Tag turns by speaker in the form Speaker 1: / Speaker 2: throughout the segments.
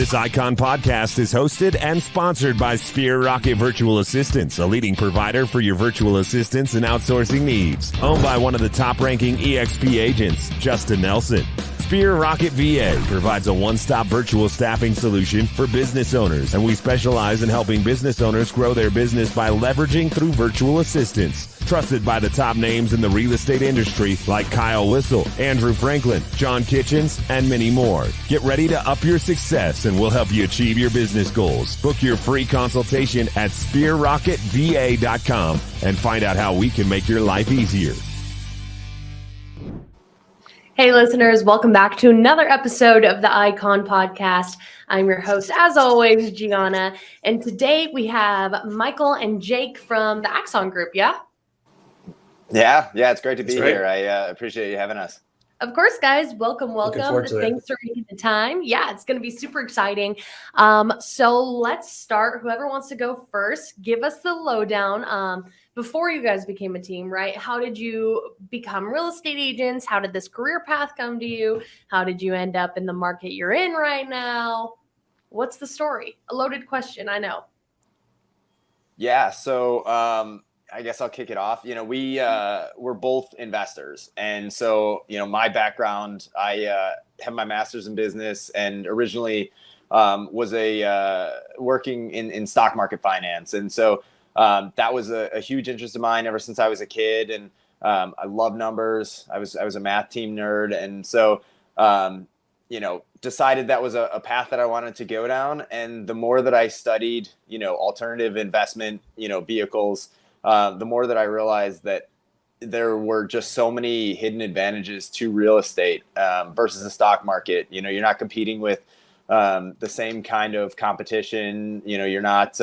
Speaker 1: This Icon podcast is hosted and sponsored by Sphere Rocket Virtual Assistants, a leading provider for your virtual assistants and outsourcing needs. Owned by one of the top-ranking EXP agents, Justin Nelson. Sphere Rocket VA provides a one-stop virtual staffing solution for business owners, and we specialize in helping business owners grow their business by leveraging through virtual assistants. Trusted by the top names in the real estate industry like Kyle Whistle, Andrew Franklin, John Kitchens, and many more. Get ready to up your success, and we'll help you achieve your business goals. Book your free consultation at sphererocketva.com and find out how we can make your life easier.
Speaker 2: Hey listeners, welcome back to another episode of the Icon Podcast. I'm your host, as always, Gianna, and today we have Michael and Jake from the Axon Group, yeah?
Speaker 3: Yeah, it's great to be here. I appreciate you having us.
Speaker 2: Of course, guys. Welcome. Thanks for making the time. Yeah, it's going to be super exciting. So let's start. Whoever wants to go first, give us the lowdown. Before you guys became a team, right? How did you become real estate agents? How did this career path come to you? How did you end up in the market you're in right now? What's the story? A loaded question, I know.
Speaker 3: Yeah, so I guess I'll kick it off. We're both investors. And so, my background, I have my master's in business and originally was working in stock market finance. And so that was a huge interest of mine ever since I was a kid. And I love numbers. I was a math team nerd. And so, decided that was a path that I wanted to go down. And the more that I studied, alternative investment, vehicles, the more that I realized that there were just so many hidden advantages to real estate versus the stock market. You're not competing with the same kind of competition. You're not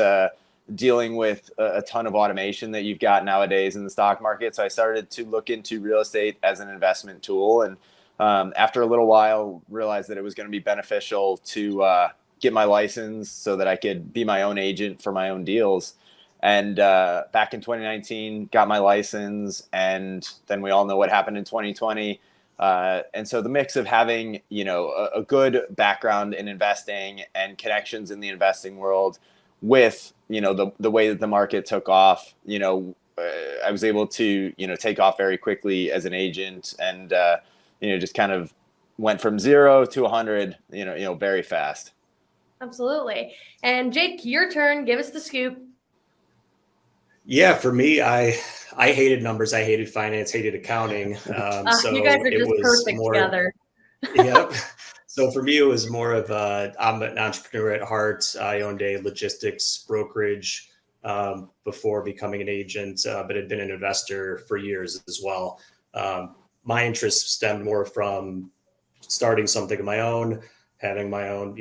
Speaker 3: dealing with a ton of automation that you've got nowadays in the stock market. So I started to look into real estate as an investment tool. And after a little while, realized that it was going to be beneficial to get my license so that I could be my own agent for my own deals. And back in 2019, got my license, and then we all know what happened in 2020. And so the mix of having, a good background in investing and connections in the investing world with, the way that the market took off, I was able to, take off very quickly as an agent and, just kind of went from 0 to 100, very fast.
Speaker 2: Absolutely. And Jake, your turn. Give us the scoop.
Speaker 4: Yeah, for me, I hated numbers. I hated finance, hated accounting. So
Speaker 2: you guys are just perfect together.
Speaker 4: Yep. So for me, it was more of I'm an entrepreneur at heart. I owned a logistics brokerage before becoming an agent, but had been an investor for years as well. My interest stemmed more from starting something of my own, having my own,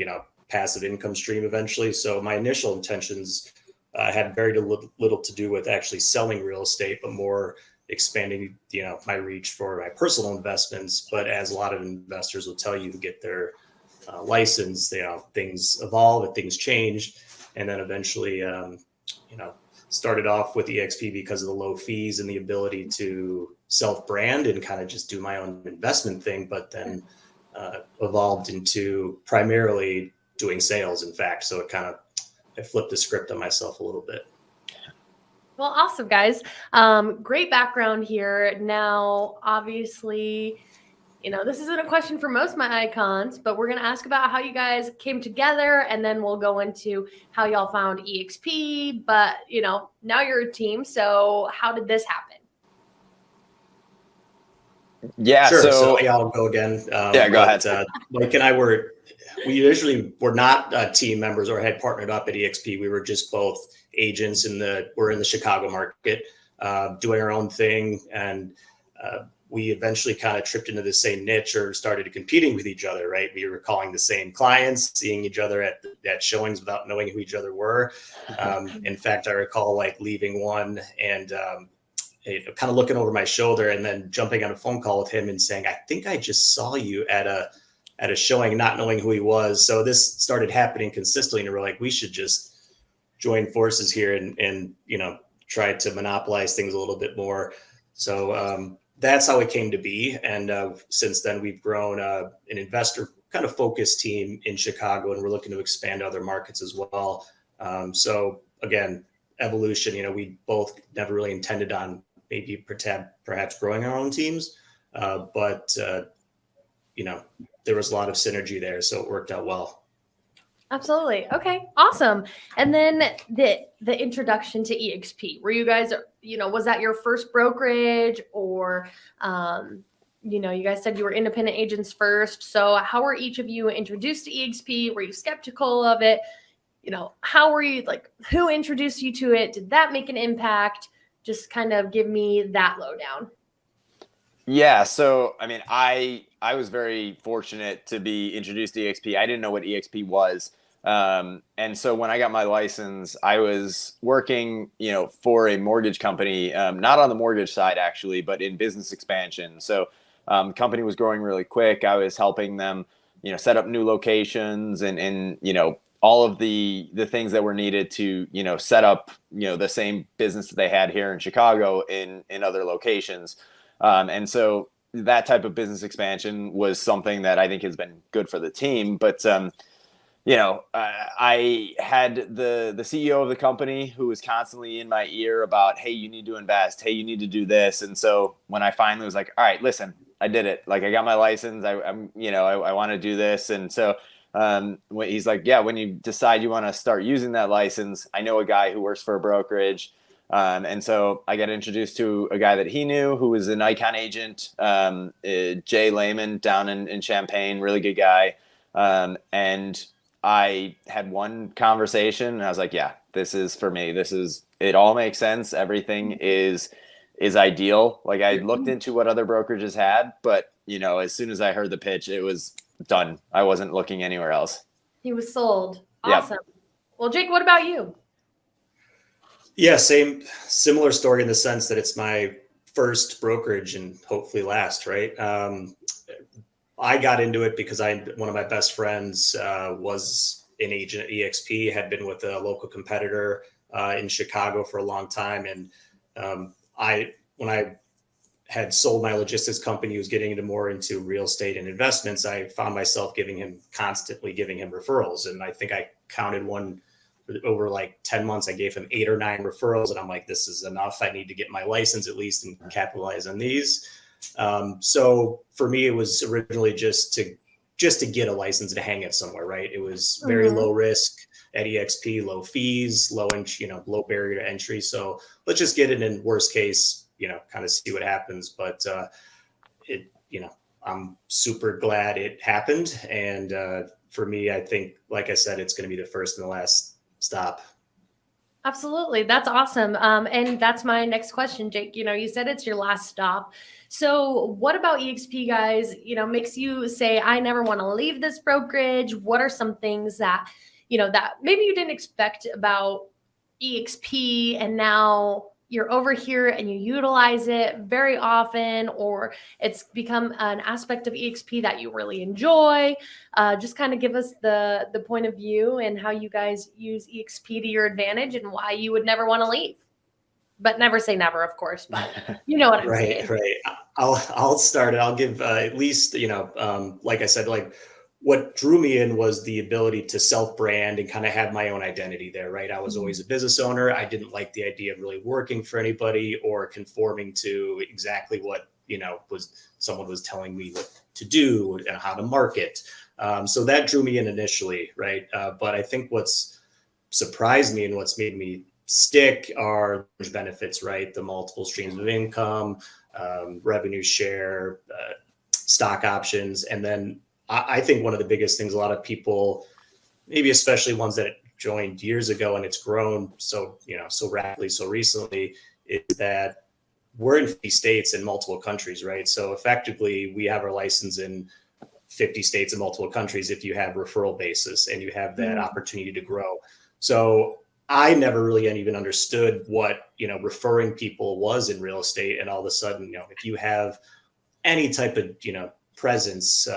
Speaker 4: passive income stream eventually. So my initial intentions had very little to do with actually selling real estate, but more expanding, my reach for my personal investments. But as a lot of investors will tell you, to get their license, things evolve and things change. And then eventually, started off with EXP because of the low fees and the ability to self-brand and kind of just do my own investment thing, but then evolved into primarily doing sales, in fact. So I flipped the script on myself a little bit.
Speaker 2: Well, awesome, guys. Great background here. Now, obviously, this isn't a question for most of my icons, but we're going to ask about how you guys came together, and then we'll go into how y'all found EXP. But, now you're a team. So how did this happen?
Speaker 3: Yeah,
Speaker 4: sure. So I'll go again.
Speaker 3: Go ahead.
Speaker 4: Mike and I we initially were not team members or had partnered up at EXP. We were just both agents we're in the Chicago market, doing our own thing. And we eventually kind of tripped into the same niche or started competing with each other, right? We were calling the same clients, seeing each other at showings without knowing who each other were. In fact, I recall leaving one and kind of looking over my shoulder and then jumping on a phone call with him and saying, I think I just saw you at a showing, not knowing who he was. So this started happening consistently, and we're like, we should just join forces here and try to monopolize things a little bit more. So that's how it came to be. And since then, we've grown an investor kind of focused team in Chicago, and we're looking to expand to other markets as well. So again, evolution, we both never really intended on maybe perhaps growing our own teams. But there was a lot of synergy there, so it worked out well.
Speaker 2: Absolutely. Okay, awesome. And then the introduction to EXP, were you guys, was that your first brokerage, or, you guys said you were independent agents first. So how were each of you introduced to EXP? Were you skeptical of it? How were you, who introduced you to it? Did that make an impact? Just kind of give me that lowdown.
Speaker 3: Yeah. So, I mean, I was very fortunate to be introduced to EXP. I didn't know what EXP was. And so when I got my license, I was working, for a mortgage company, not on the mortgage side actually, but in business expansion. So, company was growing really quick. I was helping them, set up new locations and all of the things that were needed to, set up, the same business that they had here in Chicago in other locations. And so that type of business expansion was something that I think has been good for the team. But, I had the CEO of the company who was constantly in my ear about, hey, you need to invest. Hey, you need to do this. And so when I finally was like, all right, listen, I did it. I got my license. I want to do this. And so he's like, yeah, when you decide you want to start using that license, I know a guy who works for a brokerage. And so I got introduced to a guy that he knew who was an Icon agent, Jay Lehman down in Champaign, really good guy. And I had one conversation and I was like, yeah, this is for me. It all makes sense. Everything is ideal. I looked into what other brokerages had, but as soon as I heard the pitch, it was done. I wasn't looking anywhere else.
Speaker 2: He was sold. Awesome. Yep. Well, Jake, what about you?
Speaker 4: Yeah, similar story in the sense that it's my first brokerage and hopefully last, right? I got into it because one of my best friends was an agent at EXP, had been with a local competitor in Chicago for a long time. And when I had sold my logistics company, was getting into real estate and investments, I found myself constantly giving him referrals. And I think I counted one over 10 months, I gave him 8 or 9 referrals. And I'm like, this is enough. I need to get my license at least and capitalize on these. So for me, it was originally just to get a license to hang it somewhere, right? It was very low risk at EXP, low fees, low barrier to entry. So let's just get it in, worst case, kind of see what happens. But I'm super glad it happened. And for me, I think, like I said, it's going to be the first and the last stop.
Speaker 2: Absolutely. That's awesome. And that's my next question, Jake. You said it's your last stop. So what about EXP, guys, makes you say, I never want to leave this brokerage? What are some things that, that maybe you didn't expect about EXP and now you're over here and you utilize it very often, or it's become an aspect of EXP that you really enjoy? Just kind of give us the point of view and how you guys use EXP to your advantage and why you would never want to leave. But never say never, of course, but you know what I'm saying.
Speaker 4: Right. I'll start it. I'll give at least, like I said, what drew me in was the ability to self-brand and kind of have my own identity there, right? I was always a business owner. I didn't like the idea of really working for anybody or conforming to exactly what, someone was telling me what to do and how to market. So that drew me in initially, right? But I think what's surprised me and what's made me stick are benefits, right? The multiple streams of income, revenue share, stock options. And then I think one of the biggest things a lot of people, maybe especially ones that joined years ago and it's grown so rapidly, so recently, is that we're in 50 states and multiple countries, right? So effectively we have our license in 50 states and multiple countries if you have referral basis and you have that opportunity to grow. So I never really even understood what, referring people was in real estate. And all of a sudden, if you have any type of, presence,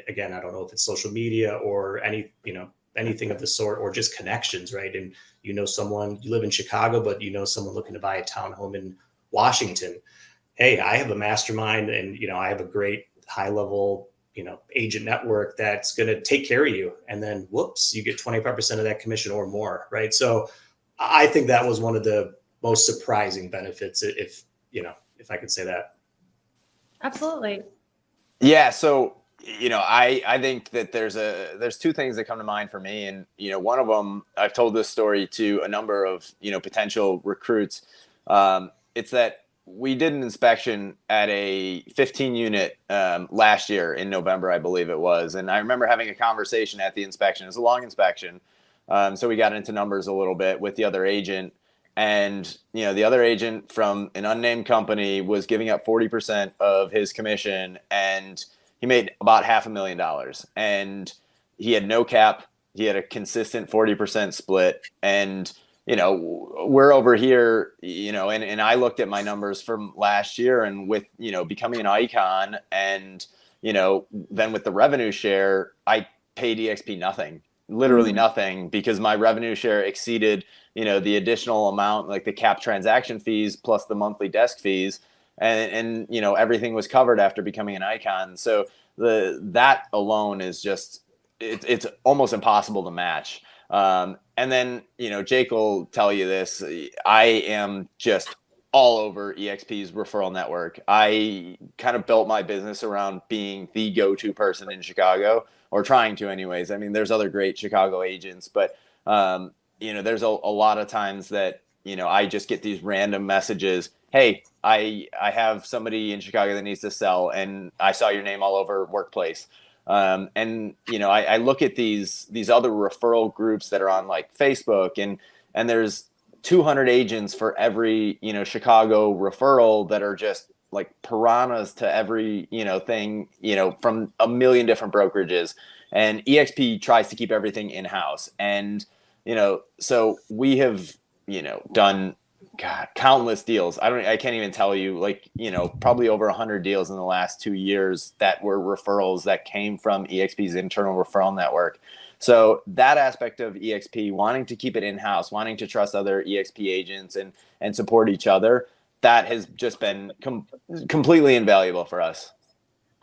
Speaker 4: again, I don't know if it's social media or anything of the sort, or just connections, right? And someone, you live in Chicago, but someone looking to buy a townhome in Washington. Hey, I have a mastermind and, I have a great high level agent network that's going to take care of you. And then whoops, you get 25% of that commission or more. Right. So I think that was one of the most surprising benefits, if I could say that.
Speaker 2: Absolutely.
Speaker 3: Yeah. So, I think that there's two things that come to mind for me. And, one of them, I've told this story to a number of, potential recruits. It's that we did an inspection at a 15 unit last year in November, I believe it was. And I remember having a conversation at the inspection. It was a long inspection. So we got into numbers a little bit with the other agent. And, the other agent from an unnamed company was giving up 40% of his commission, and he made about $500,000. And he had no cap. He had a consistent 40% split. And, we're over here, and I looked at my numbers from last year, and with, becoming an icon and, then with the revenue share, I paid EXP nothing. Literally nothing, because my revenue share exceeded, the additional amount, like the cap transaction fees plus the monthly desk fees, and everything was covered after becoming an icon. So that alone is just, it's almost impossible to match. And then, Jake will tell you this, I am just all over EXP's referral network. I kind of built my business around being the go-to person in Chicago, or trying to anyways. I mean, there's other great Chicago agents, but, there's a lot of times that, I just get these random messages. Hey, I have somebody in Chicago that needs to sell, and I saw your name all over Workplace. And, I look at these other referral groups that are on like Facebook, and there's 200 agents for every, Chicago referral that are just like piranhas to every, thing, from a million different brokerages. And EXP tries to keep everything in-house. And, so we have, done countless deals. I can't even tell you, like, probably over 100 deals in the last 2 years that were referrals that came from EXP's internal referral network. So that aspect of EXP, wanting to keep it in-house, wanting to trust other EXP agents and support each other, that has just been completely invaluable for us.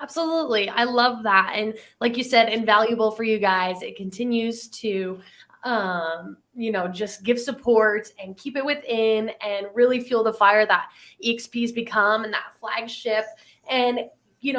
Speaker 2: Absolutely. I love that. And like you said, invaluable for you guys. It continues to, just give support and keep it within and really fuel the fire that EXP's become and that flagship. And,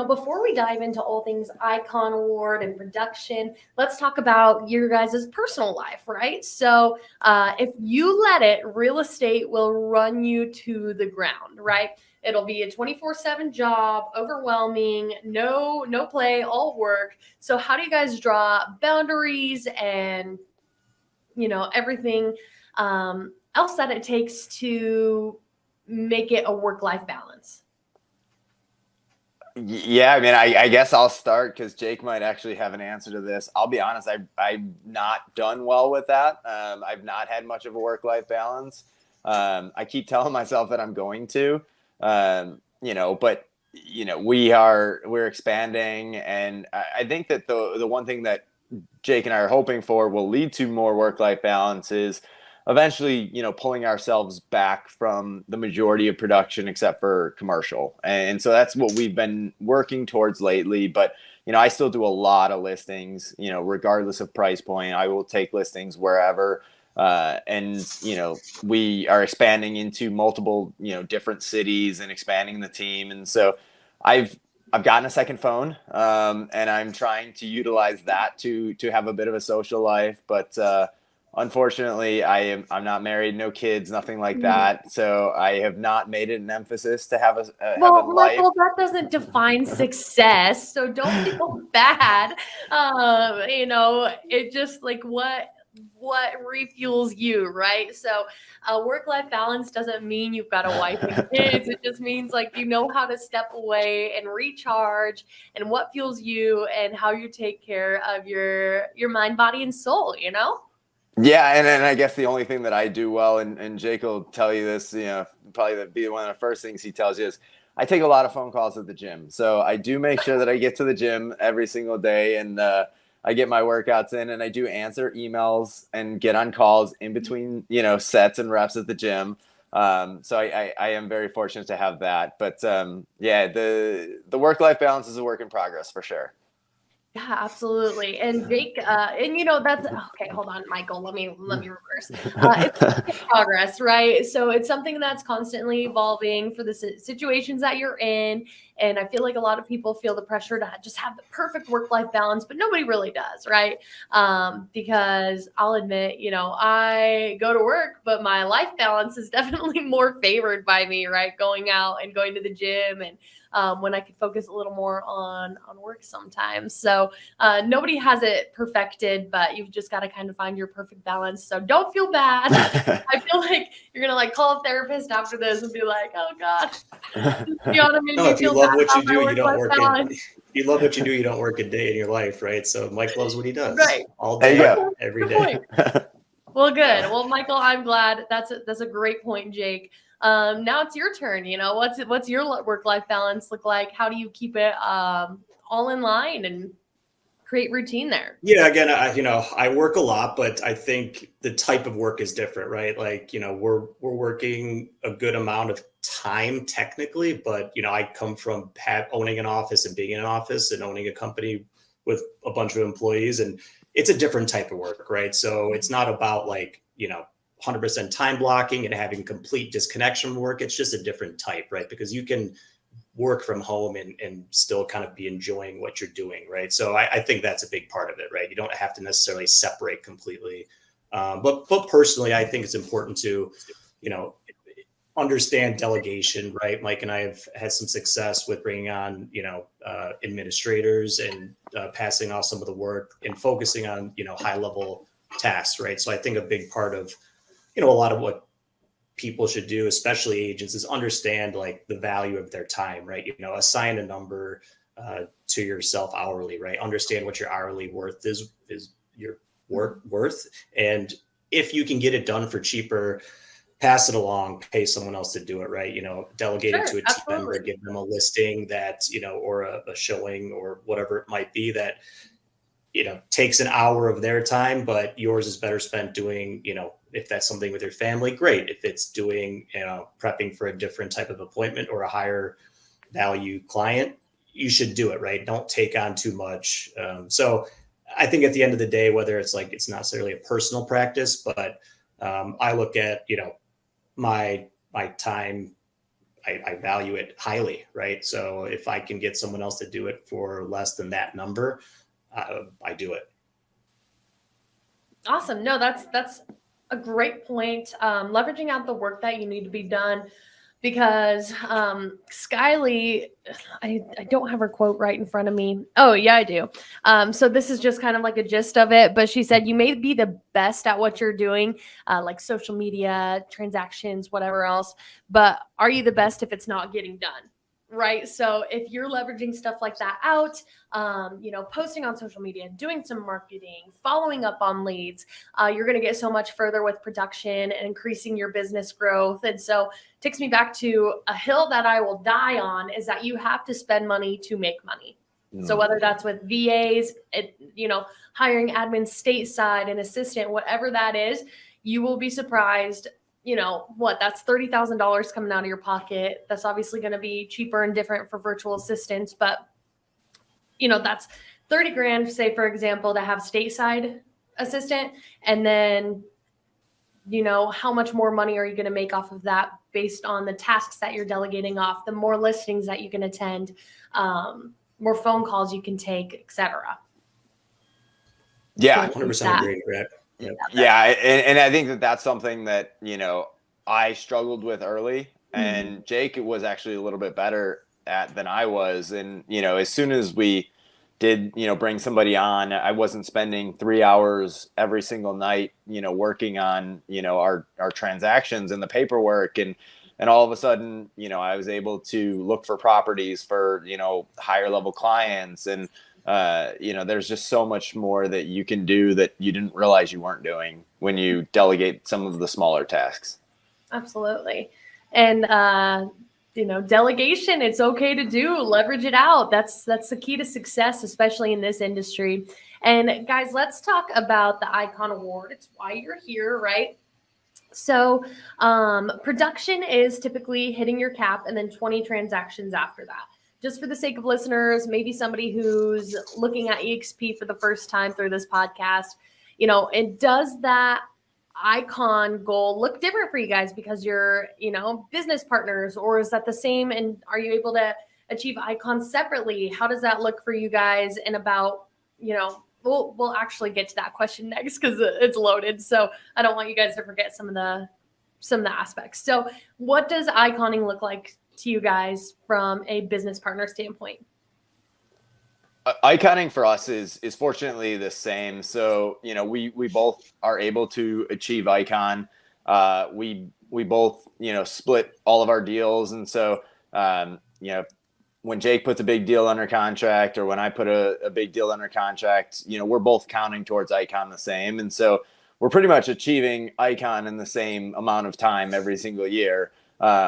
Speaker 2: before we dive into all things Icon Award and production, let's talk about your guys' personal life, right? So if you let it, real estate will run you to the ground, right? It'll be a 24/7 job, overwhelming, no play, all work. So how do you guys draw boundaries and, everything else that it takes to make it a work-life balance?
Speaker 3: Yeah, I mean, I guess I'll start because Jake might actually have an answer to this. I'll be honest, I've not done well with that. I've not had much of a work-life balance. I keep telling myself that I'm going to, but we're expanding, and I think that the one thing that Jake and I are hoping for will lead to more work-life balance is eventually, pulling ourselves back from the majority of production except for commercial. And so that's what we've been working towards lately. But, I still do a lot of listings, regardless of price point. I will take listings wherever. And we are expanding into multiple, different cities and expanding the team. And so I've gotten a second phone, and I'm trying to utilize that to have a bit of a social life. But, unfortunately, I'm not married, no kids, nothing like that. So I have not made it an emphasis to have a life.
Speaker 2: Well, that doesn't define success. So don't feel bad. It just like what refuels you, right? So work-life balance doesn't mean you've got a wife and kids. It just means like how to step away and recharge, and what fuels you and how you take care of your mind, body, and soul.
Speaker 3: Yeah, and I guess the only thing that I do well, and Jake will tell you this, probably be one of the first things he tells you is I take a lot of phone calls at the gym. So I do make sure that I get to the gym every single day, and I get my workouts in, and I do answer emails and get on calls in between, sets and reps at the gym. So I am very fortunate to have that. But the work-life balance is a work in progress for sure.
Speaker 2: Yeah, absolutely. And Jake, and you know, that's okay. Hold on, Michael. Let me reverse. It's in progress, right? So it's something that's constantly evolving for the situations that you're in. And I feel like a lot of people feel the pressure to just have the perfect work-life balance, but nobody really does, right? Because I'll admit, you know, I go to work, but my life balance is definitely more favored by me, right? Going out and going to the gym and when I could focus a little more on work sometimes. So nobody has it perfected, but you've just got to kind of find your perfect balance. So don't feel bad. I feel like you're going to like call a therapist after this and be like, oh God, Gianna made me
Speaker 4: if you
Speaker 2: feel
Speaker 4: love
Speaker 2: bad
Speaker 4: what you
Speaker 2: about my
Speaker 4: do, you don't
Speaker 2: work-life
Speaker 4: work
Speaker 2: balance.
Speaker 4: if you love what you do, you don't work a day in your life, right? So Mike loves what he does,
Speaker 2: Right.
Speaker 4: all
Speaker 3: There you
Speaker 4: day,
Speaker 3: go.
Speaker 4: every
Speaker 2: Good
Speaker 4: day.
Speaker 2: point. Well, good. Well, Michael, I'm glad. That's a great point, Jake. Now it's your turn. You know, what's your work-life balance look like? How do you keep it all in line and create routine there?
Speaker 4: Yeah, again, I work a lot, but I think the type of work is different, right? Like, we're working a good amount of time technically, but I come from owning an office and being in an office and owning a company with a bunch of employees, and it's a different type of work, right? So it's not about like, 100% time blocking and having complete disconnection from work. It's just a different type, right? Because you can work from home and still kind of be enjoying what you're doing, right? So I think that's a big part of it, right? You don't have to necessarily separate completely. But personally, I think it's important to, understand delegation, right? Mike and I have had some success with bringing on, administrators and passing off some of the work and focusing on, high level tasks, right? So I think a big part of, a lot of what people should do, especially agents, is understand like the value of their time, right? Assign a number to yourself hourly, right? Understand what your hourly worth is your work worth. And if you can get it done for cheaper, pass it along, pay someone else to do it, right? Delegate it to a team member, give them a listing that, or a showing or whatever it might be that, takes an hour of their time, but yours is better spent doing, if that's something with your family, great. If it's doing, prepping for a different type of appointment or a higher value client, you should do it, right? Don't take on too much. So I think at the end of the day, whether it's like, it's not necessarily a personal practice, but I look at, my time, I value it highly, right? So if I can get someone else to do it for less than that number, I do it.
Speaker 2: Awesome. No, that's a great point. Leveraging out the work that you need to be done, because Skyly, I don't have her quote right in front of me. Oh yeah, I do. So this is just kind of like a gist of it, but she said, you may be the best at what you're doing, like social media, transactions, whatever else, but are you the best if it's not getting done? Right. So if you're leveraging stuff like that out, posting on social media, doing some marketing, following up on leads, you're going to get so much further with production and increasing your business growth. And so it takes me back to a hill that I will die on, is that you have to spend money to make money. So whether that's with VAs, hiring admins stateside, an assistant, whatever that is, you will be surprised. That's $30,000 coming out of your pocket. That's obviously going to be cheaper and different for virtual assistants, but that's 30 grand, say for example, to have stateside assistant. And then, how much more money are you going to make off of that based on the tasks that you're delegating off, the more listings that you can attend, more phone calls you can take, etc.
Speaker 3: Yeah.
Speaker 4: 100% agree, Brett.
Speaker 3: Yeah. And I think that's something that, I struggled with early, and Jake was actually a little bit better at than I was. And, as soon as we did, bring somebody on, I wasn't spending 3 hours every single night, working on, our transactions and the paperwork. And all of a sudden, I was able to look for properties for, higher level clients. And, there's just so much more that you can do that you didn't realize you weren't doing when you delegate some of the smaller tasks.
Speaker 2: Absolutely. And, delegation, it's okay to do, leverage it out. That's the key to success, especially in this industry. And guys, let's talk about the Icon Award. It's why you're here, right? So production is typically hitting your cap and then 20 transactions after that. just for the sake of listeners, maybe somebody who's looking at EXP for the first time through this podcast, and does that icon goal look different for you guys because you're, business partners, or is that the same? And are you able to achieve icons separately? How does that look for you guys? And about, we'll actually get to that question next because it's loaded. So I don't want you guys to forget some of the aspects. So what does iconing look like to you guys from a business partner standpoint?
Speaker 3: Iconing for us is fortunately the same. So, we both are able to achieve icon. We both, split all of our deals. And so, when Jake puts a big deal under contract, or when I put a big deal under contract, we're both counting towards icon the same. And so we're pretty much achieving icon in the same amount of time every single year,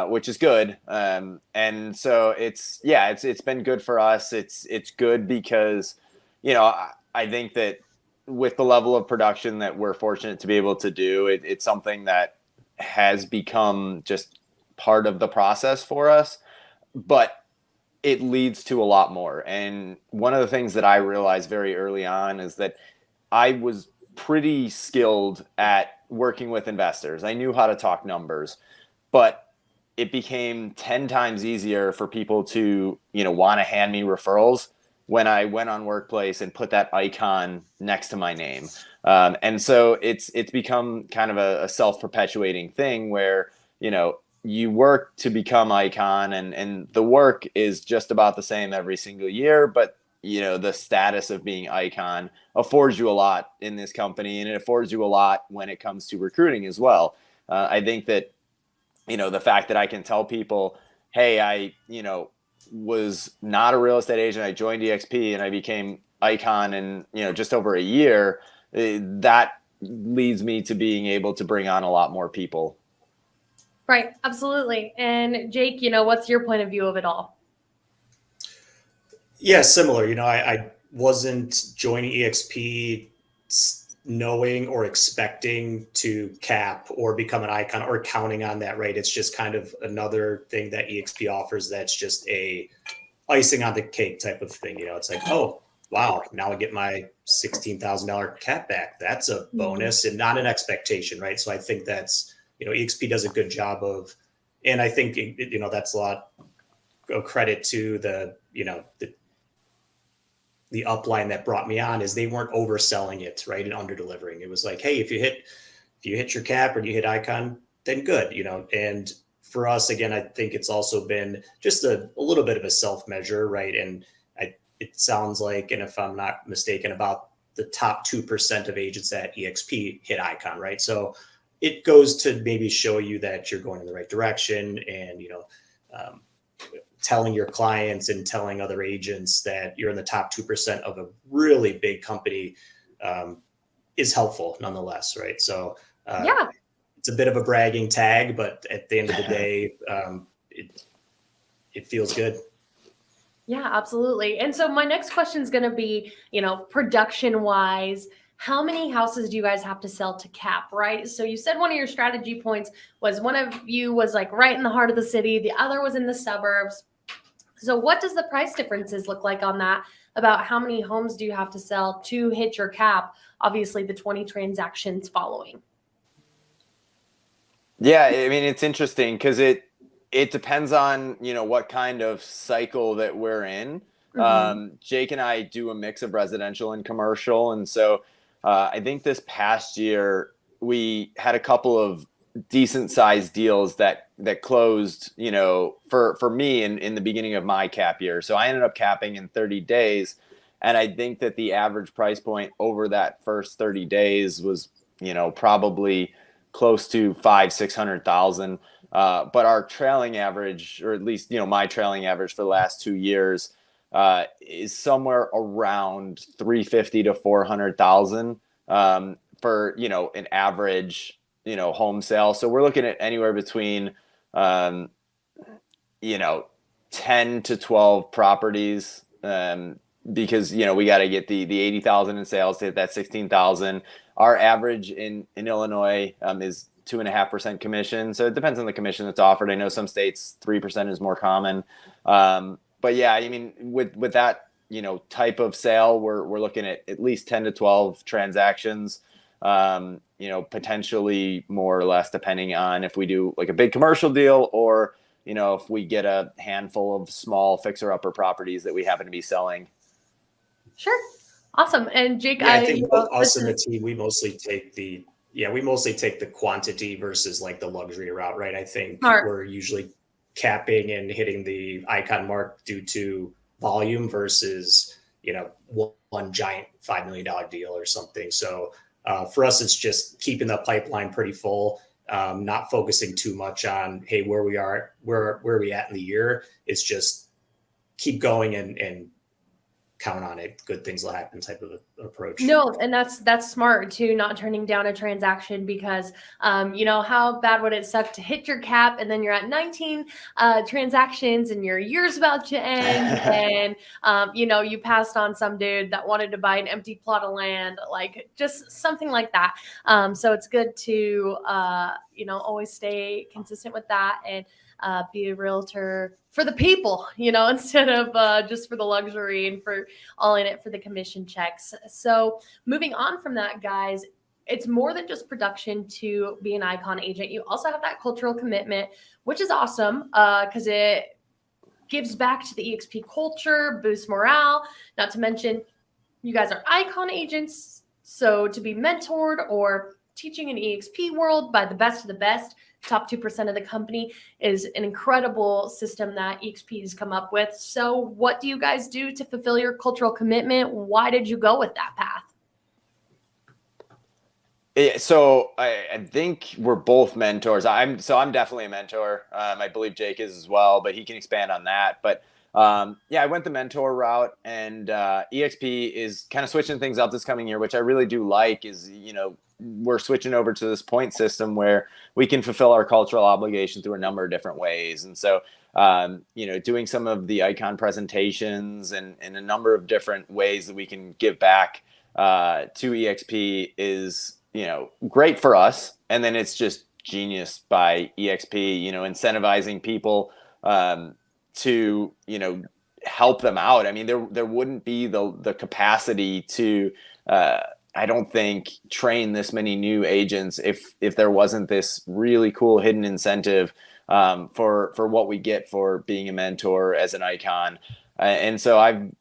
Speaker 3: which is good. And so it's been good for us. It's good because, I think that with the level of production that we're fortunate to be able to do, it's something that has become just part of the process for us, but it leads to a lot more. And one of the things that I realized very early on is that I was pretty skilled at working with investors. I knew how to talk numbers, but it became 10 times easier for people to, want to hand me referrals when I went on Workplace and put that icon next to my name. And so it's become kind of a self-perpetuating thing where, you work to become icon, and the work is just about the same every single year, but the status of being icon affords you a lot in this company, and it affords you a lot when it comes to recruiting as well. I think that, the fact that I can tell people, hey, I, was not a real estate agent. I joined EXP and I became icon in, just over a year. That leads me to being able to bring on a lot more people.
Speaker 2: Right. Absolutely. And Jake, what's your point of view of it all?
Speaker 4: Yeah, similar. I wasn't joining EXP knowing or expecting to cap or become an icon or counting on that, right? It's just kind of another thing that EXP offers that's just a icing on the cake type of thing. It's like, oh, wow, now I get my $16,000 cap back. That's a bonus and not an expectation, right? So I think that's, EXP does a good job of, and I think, that's a lot of credit to the upline that brought me on, is they weren't overselling it, right, and under delivering. It was like, hey, if you hit your cap or you hit icon, then good, and for us, again, I think it's also been just a little bit of a self measure, right? And it sounds like, and if I'm not mistaken, about the top 2% of agents at EXP hit icon, right? So it goes to maybe show you that you're going in the right direction, and, telling your clients and telling other agents that you're in the top 2% of a really big company is helpful nonetheless, right? So it's a bit of a bragging tag, but at the end of the day, it feels good.
Speaker 2: Yeah, absolutely. And so my next question is going to be, production wise, how many houses do you guys have to sell to cap, right? So you said one of your strategy points was one of you was like right in the heart of the city. The other was in the suburbs. So what does the price differences look like on that? About how many homes do you have to sell to hit your cap? Obviously the 20 transactions following.
Speaker 3: Yeah. I mean, it's interesting because it depends on, what kind of cycle that we're in. Jake and I do a mix of residential and commercial. And so I think this past year we had a couple of decent sized deals that closed, for me in the beginning of my cap year. So I ended up capping in 30 days. And I think that the average price point over that first 30 days was, probably close to 500,000-600,000. But our trailing average, or at least, my trailing average for the last 2 years, is somewhere around 350 to 400,000 for an average home sale. So we're looking at anywhere between 10 to 12 properties, because we got to get the 80,000 in sales to hit that 16,000. Our average in Illinois is 2.5% commission. So it depends on the commission that's offered. I know some states 3% is more common. but yeah, I mean, with that, you know, type of sale, we're looking at least 10 to 12 transactions, you know, potentially more or less depending on if we do like a big commercial deal or, you know, if we get a handful of small fixer upper properties that we happen to be selling.
Speaker 2: Sure. Awesome. And Jake,
Speaker 4: I think both us and the team, we mostly take the quantity versus like the luxury route, right? I think we're usually capping and hitting the icon mark due to volume versus, you know, one giant $5 million deal or something. So for us, it's just keeping the pipeline pretty full, not focusing too much on, hey, where we are we at in the year. It's just keep going and count on it. Good things will happen type of approach.
Speaker 2: No, and that's smart too, not turning down a transaction because, you know, how bad would it suck to hit your cap and then you're at 19 transactions and your year's about to end and, you know, you passed on some dude that wanted to buy an empty plot of land, like just something like that. So it's good to, you know, always stay consistent with that and be a realtor for the people, you know, instead of just for the luxury and for all in it for the commission checks. So moving on from that, guys, it's more than just production to be an icon agent. You also have that cultural commitment, which is awesome because it gives back to the EXP culture, boosts morale. Not to mention, you guys are icon agents. So to be mentored or teaching an EXP world by the best of the best, top 2% of the company is an incredible system that EXP has come up with. So what do you guys do to fulfill your cultural commitment? Why did you go with that path?
Speaker 3: So I think we're both mentors. I'm definitely a mentor. I believe Jake is as well, but he can expand on that. But yeah, I went the mentor route, and EXP is kind of switching things up this coming year, which I really do like. Is, you know, we're switching over to this point system where we can fulfill our cultural obligation through a number of different ways. And so, you know, doing some of the icon presentations and a number of different ways that we can give back to EXP is, you know, great for us. And then it's just genius by EXP, you know, incentivizing people to, you know, help them out. I mean, there wouldn't be the capacity to, I don't think, train this many new agents if there wasn't this really cool hidden incentive for what we get for being a mentor as an icon. And so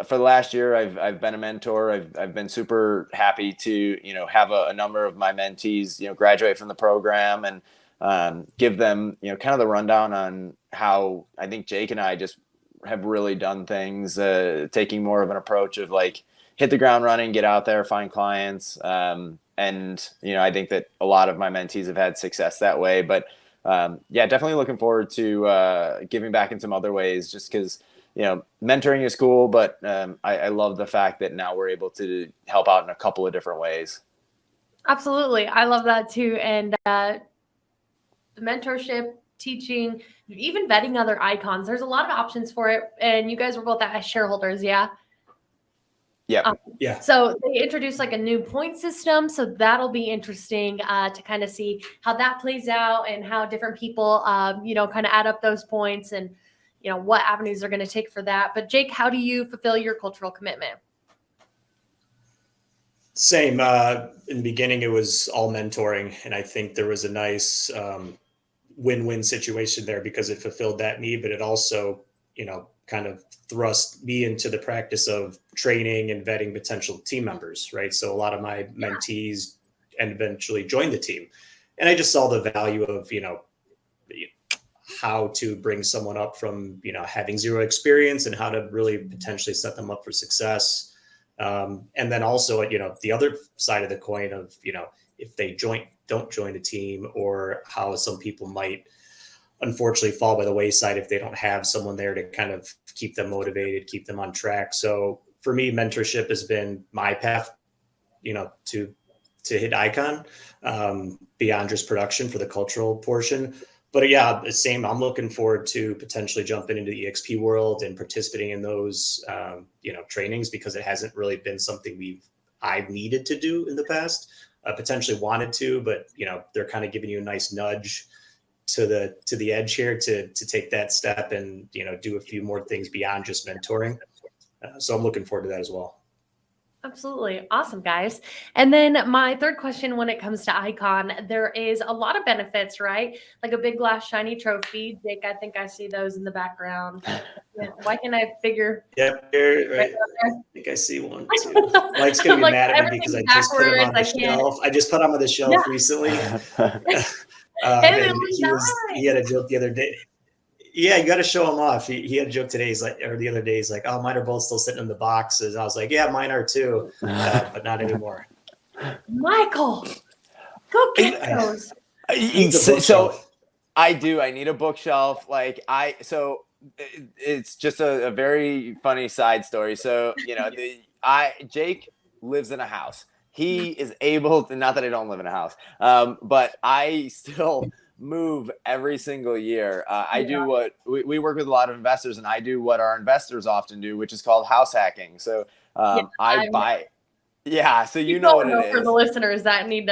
Speaker 3: for the last year, I've been a mentor. I've been super happy to, you know, have a number of my mentees, you know, graduate from the program and give them, you know, kind of the rundown on how I think Jake and I just have really done things, taking more of an approach of like, hit the ground running, get out there, find clients. And, you know, I think that a lot of my mentees have had success that way. But yeah, definitely looking forward to giving back in some other ways, just because, you know, mentoring is cool. But I love the fact that now we're able to help out in a couple of different ways.
Speaker 2: Absolutely. I love that too. And the mentorship, teaching, even vetting other icons, there's a lot of options for it. And you guys were both as shareholders, yeah?
Speaker 3: Yeah.
Speaker 4: Yeah.
Speaker 2: So they introduced like a new point system. So that'll be interesting to kind of see how that plays out and how different people, you know, kind of add up those points and, you know, what avenues they're going to take for that. But Jake, how do you fulfill your cultural commitment?
Speaker 4: Same. In the beginning, it was all mentoring. And I think there was a nice win-win situation there because it fulfilled that need, but it also, you know, kind of thrust me into the practice of training and vetting potential team members, right? So a lot of my mentees and eventually joined the team. And I just saw the value of, you know, how to bring someone up from, you know, having zero experience and how to really potentially set them up for success. And then also, you know, the other side of the coin of, you know, if they don't join the team, or how some people might unfortunately fall by the wayside if they don't have someone there to kind of keep them motivated, keep them on track. So for me, mentorship has been my path, you know, to hit icon beyond just production for the cultural portion. But yeah, the same. I'm looking forward to potentially jumping into the EXP world and participating in those, you know, trainings, because it hasn't really been something I've needed to do in the past. Potentially wanted to, but you know, they're kind of giving you a nice nudge to the edge here to take that step and, do a few more things beyond just mentoring. So I'm looking forward to that as well.
Speaker 2: Absolutely. Awesome, guys. And then my third question when it comes to Icon, there is a lot of benefits, right? Like a big glass shiny trophy. Jake, I think I see those in the background. Why can't I figure?
Speaker 4: Yep, right. I think I see one too. Mike's going to be mad at me because I just put him on the shelf. I just put him on the shelf recently. And he had a joke the other day. Yeah, you got to show him off. He had a joke today. The other day, he's like, "Oh, mine are both still sitting in the boxes." I was like, "Yeah, mine are too, but not anymore."
Speaker 2: Michael, go get those.
Speaker 3: So I do. I need a bookshelf. It's just a very funny side story. So Jake lives in a house. He is able to. Not that I don't live in a house, but I still move every single year. I do what we work with a lot of investors, and I do what our investors often do, which is called house hacking. So I buy. Yeah. So you know what it is.
Speaker 2: For the listeners that need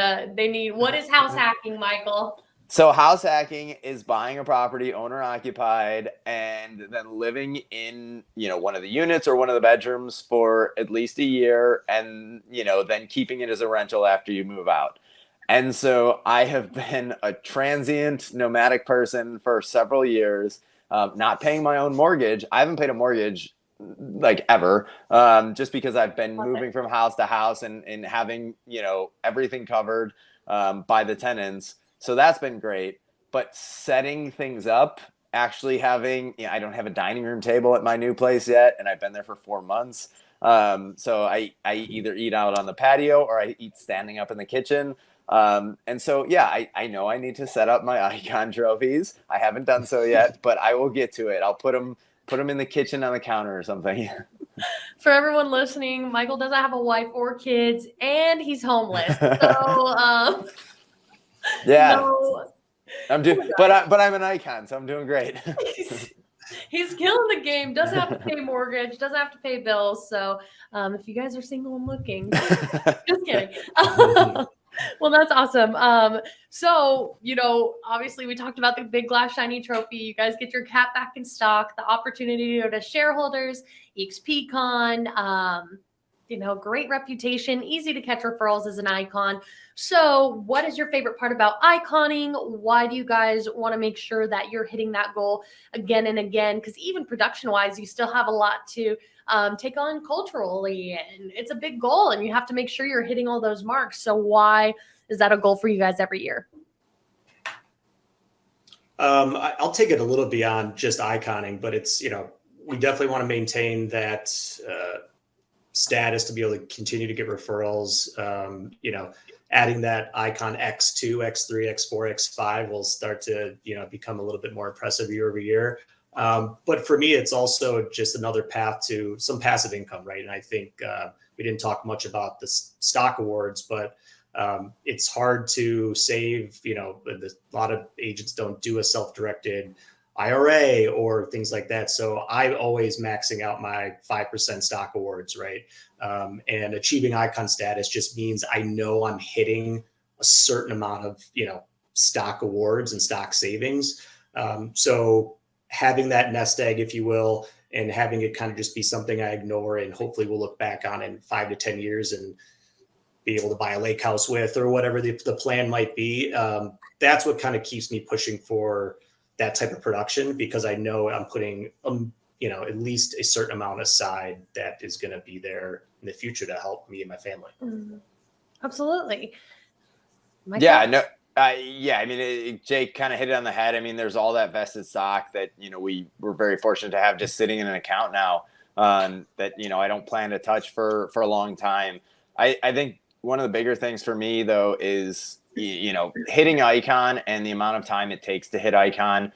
Speaker 2: what is house hacking, Michael?
Speaker 3: So house hacking is buying a property owner occupied and then living in, one of the units or one of the bedrooms for at least a year, and, then keeping it as a rental after you move out. And so I have been a transient nomadic person for several years, not paying my own mortgage. I haven't paid a mortgage like ever, just because I've been moving from house to house and having, everything covered by the tenants. So that's been great. But setting things up, actually having, I don't have a dining room table at my new place yet, and I've been there for 4 months. So I either eat out on the patio or I eat standing up in the kitchen. And so, I know I need to set up my Icon trophies. I haven't done so yet, but I will get to it. I'll put them in the kitchen on the counter or something.
Speaker 2: For everyone listening, Michael doesn't have a wife or kids, and he's homeless. So,
Speaker 3: yeah,
Speaker 2: no.
Speaker 3: but I'm an Icon, so I'm doing great.
Speaker 2: He's killing the game. Doesn't have to pay mortgage. Doesn't have to pay bills. So, if you guys are single and looking, just kidding. Well, that's awesome. So, obviously we talked about the big glass shiny trophy. You guys get your cap back in stock, the opportunity to go to shareholders, EXP Con, great reputation, easy to catch referrals as an Icon. So what is your favorite part about Iconing? Why do you guys want to make sure that you're hitting that goal again and again? Because even production-wise, you still have a lot to take on culturally, and it's a big goal, and you have to make sure you're hitting all those marks. So why is that a goal for you guys every year?
Speaker 4: I'll take it a little beyond just Iconing, but it's, we definitely want to maintain that status to be able to continue to get referrals. Adding that Icon X2, X3, X4, X5 will start to, become a little bit more impressive year over year. But for me, it's also just another path to some passive income, right? And I think we didn't talk much about the stock awards, but it's hard to save. A lot of agents don't do a self-directed IRA or things like that. So I'm always maxing out my 5% stock awards, right? And achieving Icon status just means I know I'm hitting a certain amount of, stock awards and stock savings. So having that nest egg, if you will, and having it kind of just be something I ignore and hopefully we'll look back on in 5 to 10 years and be able to buy a lake house with, or whatever the plan might be. That's what kind of keeps me pushing for that type of production, because I know I'm putting, at least a certain amount aside that is going to be there in the future to help me and my family.
Speaker 2: Mm-hmm. Absolutely.
Speaker 3: Jake kind of hit it on the head. I mean, there's all that vested stock that, we were very fortunate to have just sitting in an account now that, I don't plan to touch for a long time. I think one of the bigger things for me, though, is, hitting Icon and the amount of time it takes to hit Icon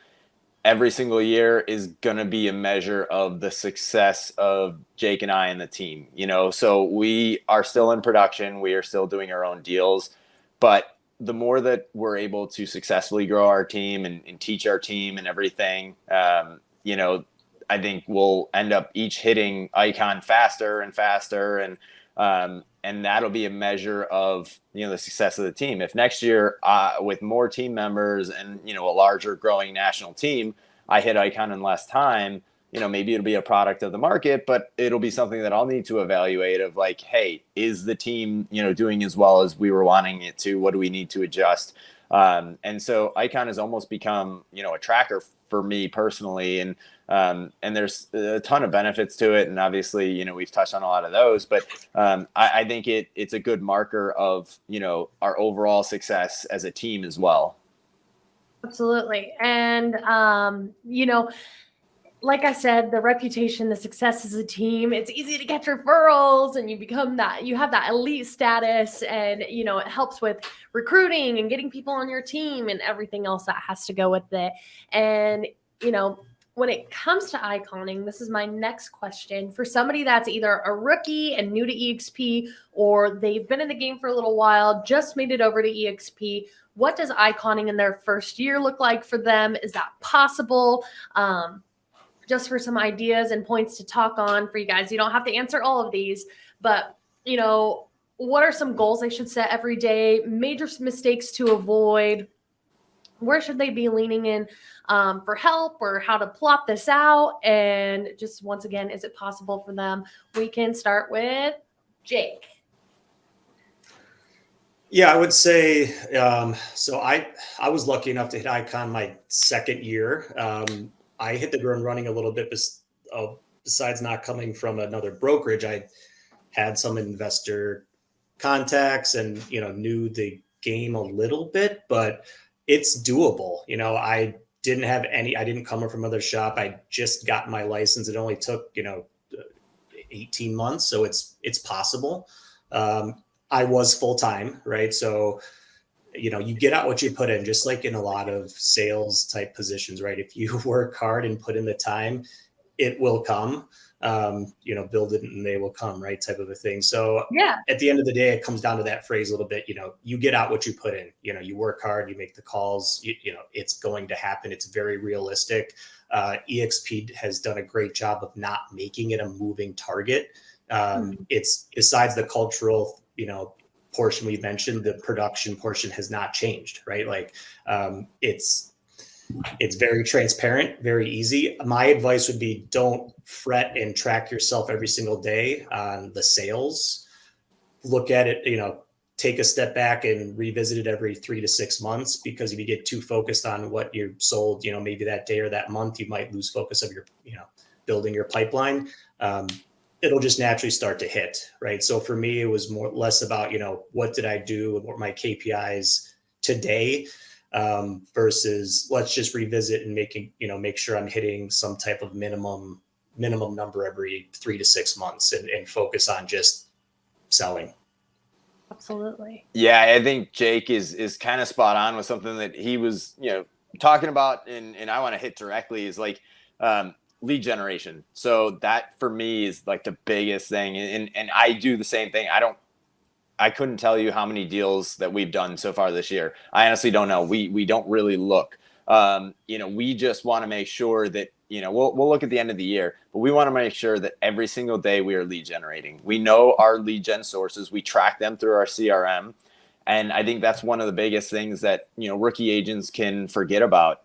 Speaker 3: every single year is going to be a measure of the success of Jake and I and the team, so we are still in production. We are still doing our own deals, but the more that we're able to successfully grow our team and teach our team and everything, I think we'll end up each hitting Icon faster and faster. And, and that'll be a measure of, the success of the team. If next year, with more team members and, a larger growing national team, I hit icon in less time, maybe it'll be a product of the market, but it'll be something that I'll need to evaluate of like, hey, is the team, doing as well as we were wanting it to? What do we need to adjust? And so icon has almost become, a tracker for me personally. And there's a ton of benefits to it. And obviously, we've touched on a lot of those, but I think it's a good marker of, our overall success as a team as well.
Speaker 2: Absolutely. And, like I said, the reputation, the success as a team, it's easy to get referrals and you have that elite status, and, it helps with recruiting and getting people on your team and everything else that has to go with it. And, when it comes to iconing, this is my next question for somebody that's either a rookie and new to EXP, or they've been in the game for a little while, just made it over to EXP. What does iconing in their first year look like for them? Is that possible? Just for some ideas and points to talk on for you guys. You don't have to answer all of these, but, what are some goals they should set every day? Major mistakes to avoid? Where should they be leaning in for help, or how to plot this out? And just once again, is it possible for them? We can start with Jake.
Speaker 4: Yeah, I would say, so I was lucky enough to hit icon my second year. I hit the ground running a little bit. Besides not coming from another brokerage, I had some investor contacts and, knew the game a little bit, but it's doable. I didn't come from another shop. I just got my license. It only took, 18 months. So it's possible. I was full-time, right? So, you get out what you put in, just like in a lot of sales type positions, right? If you work hard and put in the time, it will come, build it and they will come, right? Type of a thing. So
Speaker 2: yeah,
Speaker 4: at the end of the day, it comes down to that phrase a little bit, you get out what you put in, you work hard, you make the calls, it's going to happen. It's very realistic. EXP has done a great job of not making it a moving target. It's besides the cultural, portion we mentioned, the production portion has not changed, right? Like it's very transparent, very easy. My advice would be don't fret and track yourself every single day on the sales. Look at it, take a step back and revisit it every 3 to 6 months, because if you get too focused on what you sold, maybe that day or that month, you might lose focus of your, building your pipeline. It'll just naturally start to hit, right? So for me, it was less about, what did I do and what my KPIs today, versus let's just revisit and make sure I'm hitting some type of minimum number every 3 to 6 months and focus on just selling.
Speaker 2: Absolutely.
Speaker 3: Yeah, I think Jake is kind of spot on with something that he was, talking about, and I want to hit directly is like, lead generation. So that for me is like the biggest thing. And I do the same thing. I couldn't tell you how many deals that we've done so far this year. I honestly don't know. We don't really look. We just want to make sure that, we'll look at the end of the year, but we want to make sure that every single day we are lead generating. We know our lead gen sources. We track them through our CRM. And I think that's one of the biggest things that, rookie agents can forget about.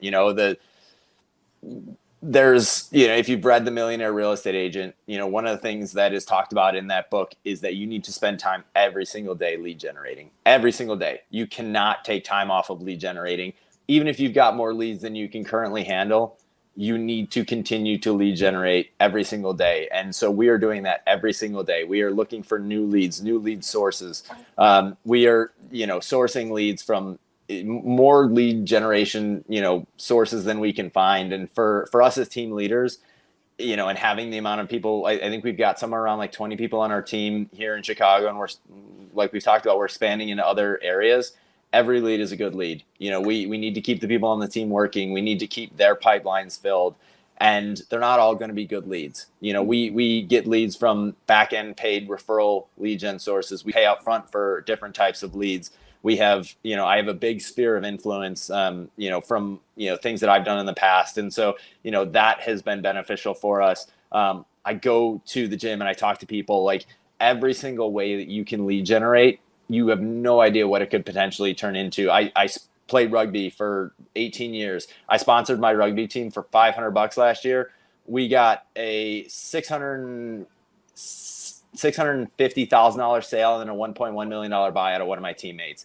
Speaker 3: There's, if you've read The Millionaire Real Estate Agent, one of the things that is talked about in that book is that you need to spend time every single day lead generating. Every single day. You cannot take time off of lead generating. Even if you've got more leads than you can currently handle, you need to continue to lead generate every single day. And so we are doing that every single day. We are looking for new leads, new lead sources. We are, sourcing leads from more lead generation, sources than we can find. And for us as team leaders, and having the amount of people, I think we've got somewhere around like 20 people on our team here in Chicago. And we're, like we've talked about, we're expanding into other areas. Every lead is a good lead. We need to keep the people on the team working. We need to keep their pipelines filled, and they're not all going to be good leads. We get leads from back end paid referral lead gen sources. We pay out front for different types of leads. We have, I have a big sphere of influence, from, things that I've done in the past. And so, that has been beneficial for us. I go to the gym and I talk to people. Like, every single way that you can lead generate, you have no idea what it could potentially turn into. I played rugby for 18 years. I sponsored my rugby team for $500 last year. We got a $650,000 sale and a $1.1 million buyout of one of my teammates.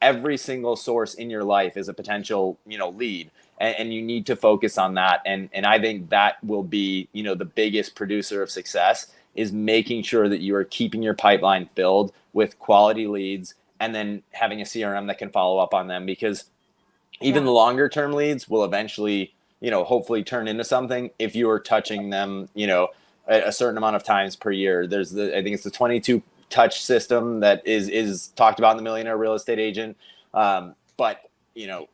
Speaker 3: Every single source in your life is a potential, lead, and you need to focus on that. And I think that will be, the biggest producer of success is making sure that you are keeping your pipeline filled with quality leads and then having a CRM that can follow up on them, because even the longer term leads will eventually, hopefully turn into something if you are touching them, a certain amount of times per year. I think it's the 22 touch system that is talked about in the Millionaire Real Estate Agent. But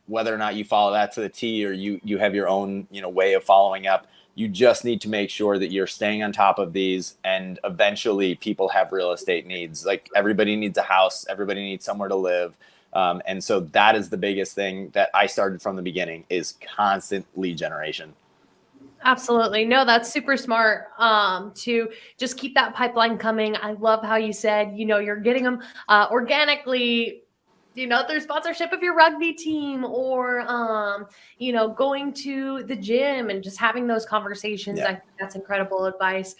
Speaker 3: whether or not you follow that to the T or you have your own, way of following up, you just need to make sure that you're staying on top of these. And eventually people have real estate needs. Like everybody needs a house, everybody needs somewhere to live. And so that is the biggest thing that I started from the beginning, is constant lead generation.
Speaker 2: Absolutely. No, that's super smart to just keep that pipeline coming. I love how you said, you're getting them organically, through sponsorship of your rugby team or, going to the gym and just having those conversations. Yeah. I think that's incredible advice.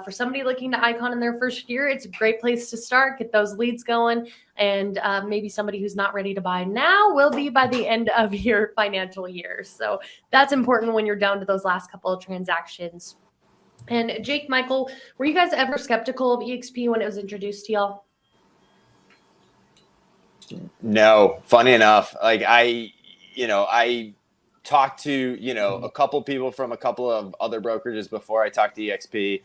Speaker 2: For somebody looking to Icon in their first year, it's a great place to start, get those leads going. And maybe somebody who's not ready to buy now will be by the end of your financial year. So that's important when you're down to those last couple of transactions. And Jake, Michael, were you guys ever skeptical of EXP when it was introduced to y'all?
Speaker 3: No, funny enough, like I talked to, a couple people from a couple of other brokerages before I talked to EXP.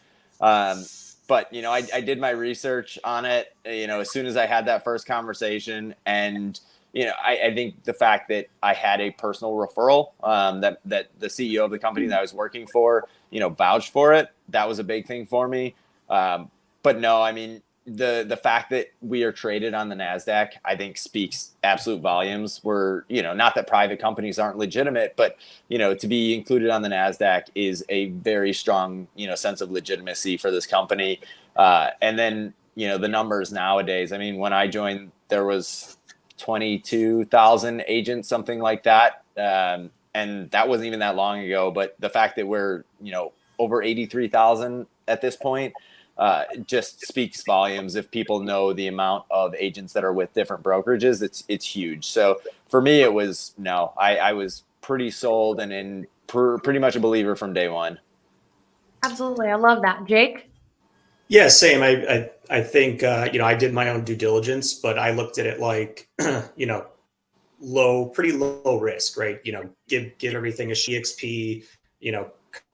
Speaker 3: But, I did my research on it, as soon as I had that first conversation. And, I think the fact that I had a personal referral, that the CEO of the company that I was working for, vouched for it, that was a big thing for me. But no, I mean, the fact that we are traded on the NASDAQ, I think speaks absolute volumes. We're, not that private companies aren't legitimate, but, to be included on the NASDAQ is a very strong, sense of legitimacy for this company. And then, the numbers nowadays, I mean, when I joined, there was 22,000 agents, something like that. And that wasn't even that long ago, but the fact that we're, over 83,000 at this point, just speaks volumes. If people know the amount of agents that are with different brokerages, it's huge. So for me, it was no. I was pretty sold and pretty much a believer from day one.
Speaker 2: Absolutely, I love that, Jake.
Speaker 4: Yeah, same. I think I did my own due diligence, but I looked at it like pretty low risk, right? Give everything a EXP,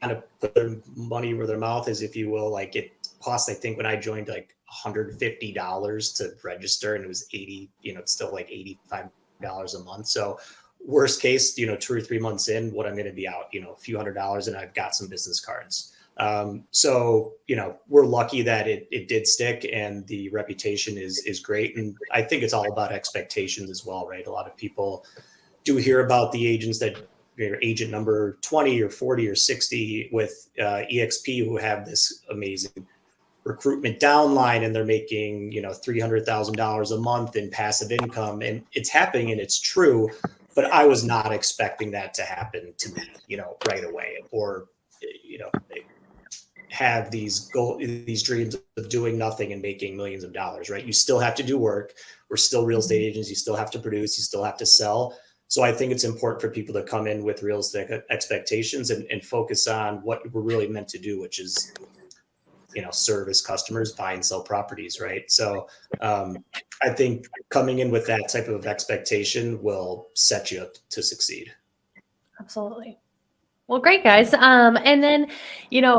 Speaker 4: kind of put their money where their mouth is, if you will. Like it cost, I think when I joined, like $150 to register, and it was it's still like $85 a month. So worst case, 2 or 3 months in, what I'm going to be out, a few $100s, and I've got some business cards. So, we're lucky that it did stick, and the reputation is great. And I think it's all about expectations as well, right? A lot of people do hear about the agents that agent number 20 or 40 or 60 with EXP who have this amazing recruitment downline, and they're making, $300,000 a month in passive income, and it's happening and it's true, but I was not expecting that to happen to me, right away, or, have these dreams of doing nothing and making millions of dollars, right? You still have to do work. We're still real estate agents. You still have to produce, you still have to sell. So I think it's important for people to come in with realistic expectations and focus on what we're really meant to do, which is, service customers, buy and sell properties, right? So I think coming in with that type of expectation will set you up to succeed.
Speaker 2: Absolutely. Well, great, guys. And then,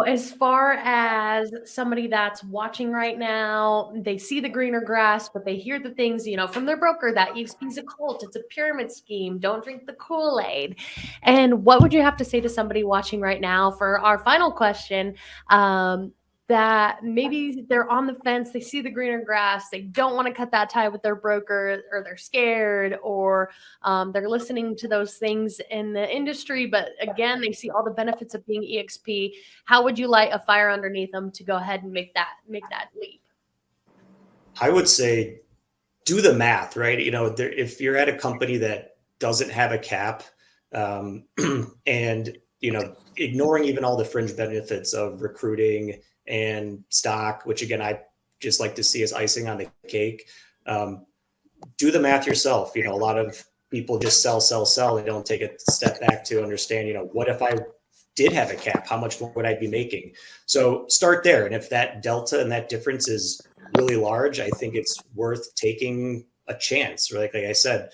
Speaker 2: as far as somebody that's watching right now, they see the greener grass, but they hear the things, from their broker that EXP is a cult, it's a pyramid scheme, don't drink the Kool-Aid. And what would you have to say to somebody watching right now for our final question, that that maybe they're on the fence, they see the greener grass, they don't want to cut that tie with their broker, or they're scared, or they're listening to those things in the industry, but again, they see all the benefits of being EXP. How would you light a fire underneath them to go ahead and make that leap?
Speaker 4: I would say do the math, right? If you're at a company that doesn't have a cap, and ignoring even all the fringe benefits of recruiting and stock, which again, I just like to see as icing on the cake. Do the math yourself. A lot of people just sell. They don't take a step back to understand, what if I did have a cap, how much would I be making? So start there. And if that delta and that difference is really large, I think it's worth taking a chance. Like I said,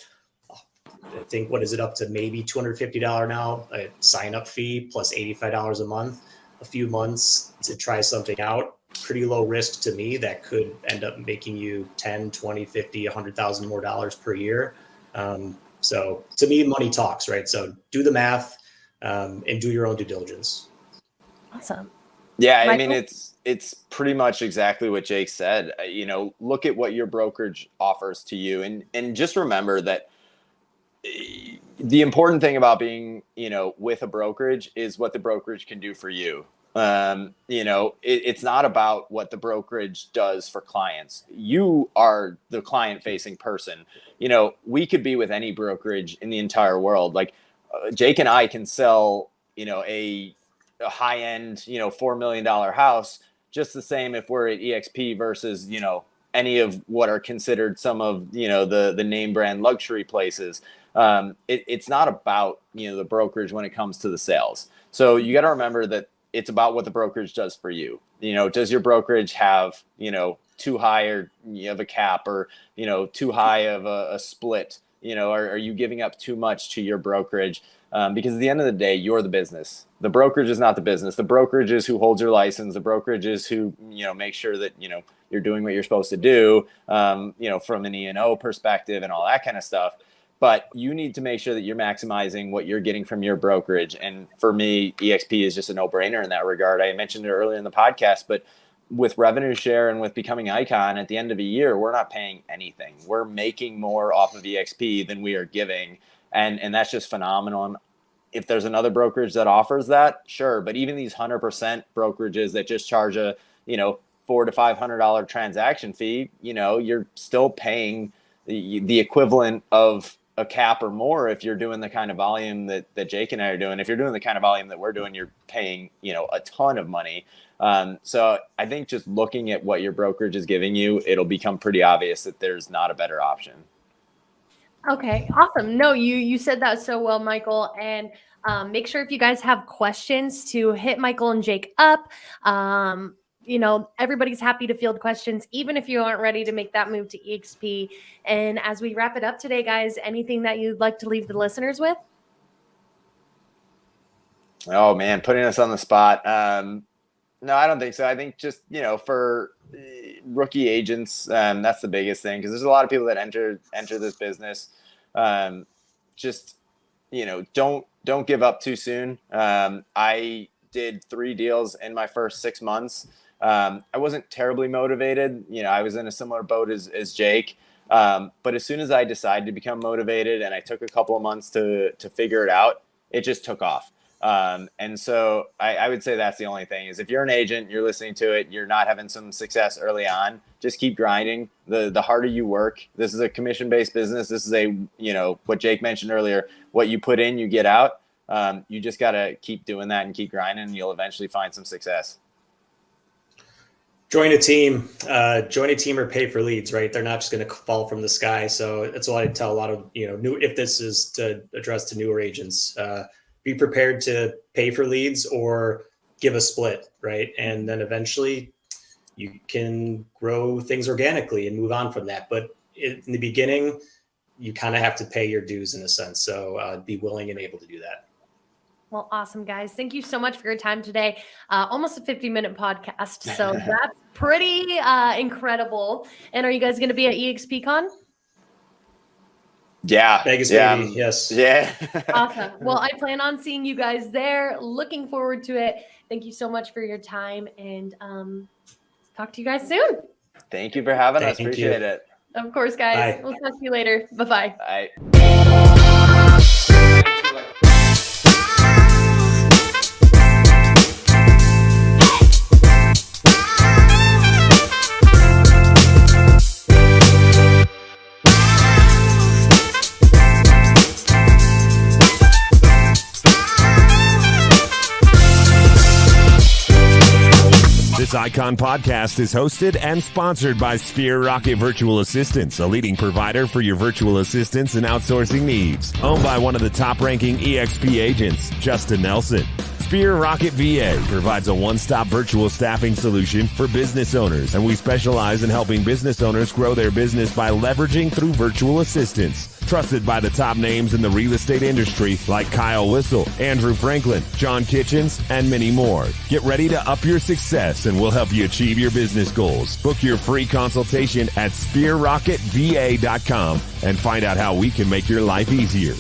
Speaker 4: I think, what is it, up to maybe $250 now, a sign up fee plus $85 a month, a few months to try something out. Pretty low risk to me. That could end up making you 10, 20, 50, 100,000 more dollars per year. So to me, money talks, right? So do the math and do your own due diligence.
Speaker 2: Awesome.
Speaker 3: Yeah.
Speaker 2: Michael?
Speaker 3: I mean, it's pretty much exactly what Jake said. Look at what your brokerage offers to you, and just remember that the important thing about being, with a brokerage is what the brokerage can do for you. It's not about what the brokerage does for clients. You are the client facing person. We could be with any brokerage in the entire world. Like Jake and I can sell, a high end, $4 million house just the same if we're at EXP versus, any of what are considered some of, the name brand luxury places. It's not about, the brokerage when it comes to the sales. So you got to remember that it's about what the brokerage does for you. Does your brokerage have, too high of a cap, or, too high of a split? Are you giving up too much to your brokerage? Because at the end of the day, you're the business. The brokerage is not the business. The brokerage is who holds your license. The brokerage is who, makes sure that, you're doing what you're supposed to do, from an E&O perspective and all that kind of stuff. But you need to make sure that you're maximizing what you're getting from your brokerage. And for me, EXP is just a no-brainer in that regard. I mentioned it earlier in the podcast, but with revenue share and with becoming Icon, at the end of a year, we're not paying anything. We're making more off of EXP than we are giving. And that's just phenomenal. And if there's another brokerage that offers that, sure. But even these 100% brokerages that just charge a, $400 to $500 transaction fee, you're still paying the equivalent of a cap or more if you're doing the kind of volume that Jake and I are doing. If you're doing the kind of volume that we're doing, you're paying, a ton of money. So I think just looking at what your brokerage is giving you, it'll become pretty obvious that there's not a better option.
Speaker 2: Okay, awesome. No, you said that so well, Michael. And make sure if you guys have questions to hit Michael and Jake up. Everybody's happy to field questions, even if you aren't ready to make that move to EXP. And as we wrap it up today, guys, anything that you'd like to leave the listeners with?
Speaker 3: Oh man, putting us on the spot. No, I don't think so. I think just, for rookie agents, that's the biggest thing, because there's a lot of people that enter this business. Just, don't give up too soon. I did 3 deals in my first 6 months. I wasn't terribly motivated. I was in a similar boat as Jake. But as soon as I decided to become motivated and I took a couple of months to figure it out, it just took off. And so I would say that's the only thing is, if you're an agent, you're listening to it, you're not having some success early on, just keep grinding. The harder you work, this is a commission-based business. This is what Jake mentioned earlier, what you put in, you get out. You just got to keep doing that and keep grinding, and you'll eventually find some success.
Speaker 4: Join a team or pay for leads, right? They're not just going to fall from the sky. So that's what I tell a lot of, if this is to address to newer agents, be prepared to pay for leads or give a split, right? And then eventually you can grow things organically and move on from that. But in the beginning, you kind of have to pay your dues in a sense. So be willing and able to do that.
Speaker 2: Well, awesome, guys. Thank you so much for your time today. Almost a 50-minute podcast. So that's pretty incredible. And are you guys going to be at EXP Con?
Speaker 3: Yeah.
Speaker 4: Vegas, baby. Yes.
Speaker 3: Yeah.
Speaker 2: Awesome. Well, I plan on seeing you guys there. Looking forward to it. Thank you so much for your time, and talk to you guys soon.
Speaker 3: Thank you for having us. Appreciate it.
Speaker 2: Of course, guys.
Speaker 4: Bye.
Speaker 2: We'll talk to you later. Bye-bye.
Speaker 3: Bye.
Speaker 1: This Icon podcast is hosted and sponsored by Sphere Rocket Virtual Assistants, a leading provider for your virtual assistants and outsourcing needs. Owned by one of the top-ranking EXP agents, Justin Nelson. Sphere Rocket VA provides a one-stop virtual staffing solution for business owners, and we specialize in helping business owners grow their business by leveraging through virtual assistants. Trusted by the top names in the real estate industry like Kyle Whistle, Andrew Franklin, John Kitchens, and many more. Get ready to up your success, and we'll help you achieve your business goals. Book your free consultation at sphererocketva.com and find out how we can make your life easier.